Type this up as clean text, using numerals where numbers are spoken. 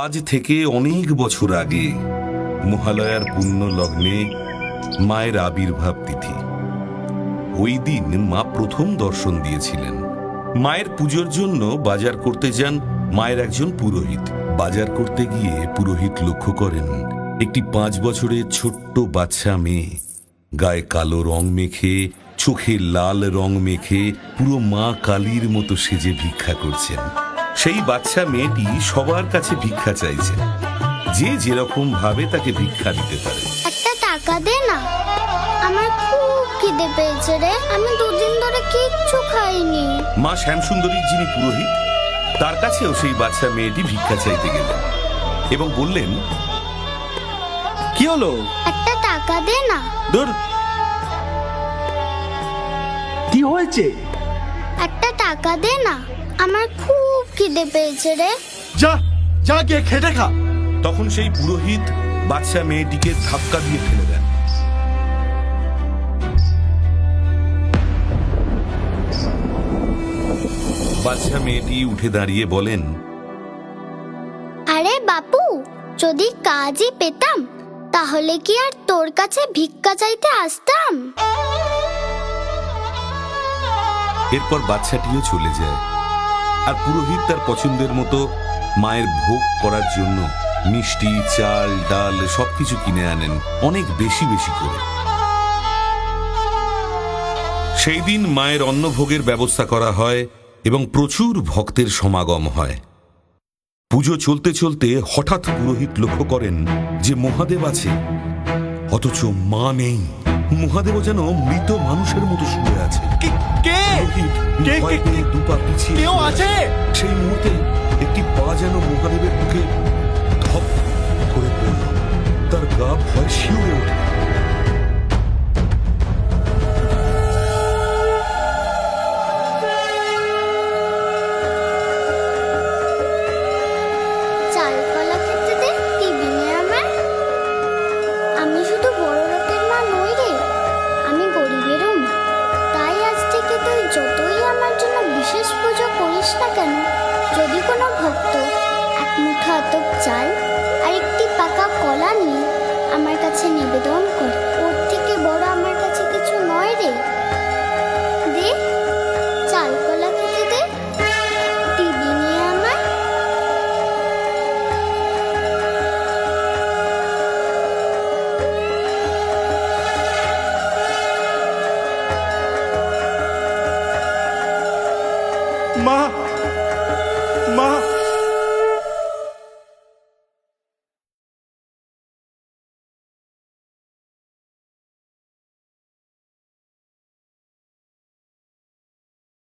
আজ থেকে অনেক বছর আগে মহালয়ার পুণ্য লগ্নে মায়ের আবির্ভাব তিথি। ওই দিন মা প্রথম দর্শন দিয়েছিলেন। মায়ের পুজোর জন্য বাজার করতে যান মায়ের একজন পুরোহিত। বাজার করতে গিয়ে পুরোহিত লক্ষ্য করেন একটি 5 বছরের ছোট্ট বাচ্চা মেয়ে গায়ে কালো রং মেখে, চোখে লাল রং মেখে পুরো মা কালীর মতো সেজে ভিক্ষা করছেন। সেই বাচ্চা মেয়েটি সবার কাছে ভিক্ষা চাইছে, যে যেরকম ভাবে তাকে ভিক্ষা দিতে পারে। একটা টাকা দে না, আমার খুব খিদে পেয়েছে রে, আমি 2 দিন ধরে কিচ্ছু খাইনি। মা শ্যামসুন্দরীর যিনি পুরোহিত, তার কাছেও সেই বাচ্চা মেয়েটি ভিক্ষা চাইতে গেলেন এবং বললেন, কি হলো? একটা টাকা দে না। দূর, কি হয়েছে? একটা টাকা দে না, আমার খুব খিদে পেয়েছে রে। যা যা গিয়ে খেটে খা। তখন সেই পুরোহিত বাচ্চা মেয়েটিকে ধাক্কা দিয়ে ফেলে দেন। বাচ্চা মেয়েটি উঠে দাঁড়িয়ে বলেন, আরে বাপু, যদি কাজই পেতাম তাহলে কি আর তোর কাছে ভিক্ষা চাইতে আসতাম? এরপর বাচ্চাটিও চলে যায়। আর পুরোহিত তার পছন্দের মতো মায়ের ভোগ করার জন্য মিষ্টি, চাল, ডাল সবকিছু কিনে আনেন, অনেক বেশি বেশি করে। সেই দিন মায়ের অন্নভোগের ব্যবস্থা করা হয় এবং প্রচুর ভক্তের সমাগম হয়। পুজো চলতে চলতে হঠাৎ পুরোহিত লক্ষ্য করেন যে মহাদেব আছে, অথচ মা নেই। মহাদেব যেন মৃত মানুষের মতো শুয়ে আছে। দুপা পিছিয়ে কেউ আছে? সেই মুহূর্তে একটি পা যেন মহাদেবের বুকে ধপ করে পড়ল। তার গা ভয় শিউরে ওঠে। চাল কলা খেতে দে, টিভি নে আমার। আমি শুধু বড় লোকের মা নই রে, আমি গরিবেরও মা। তাই আজ থেকে তুই যতই আমার জন্য বিশেষ পুজো করিস না কেন, যদি কোনো ভক্ত 1 মুঠো আতপ চাল আর একটি পাকা কলা নিয়ে আমার কাছে নিবেদন করে,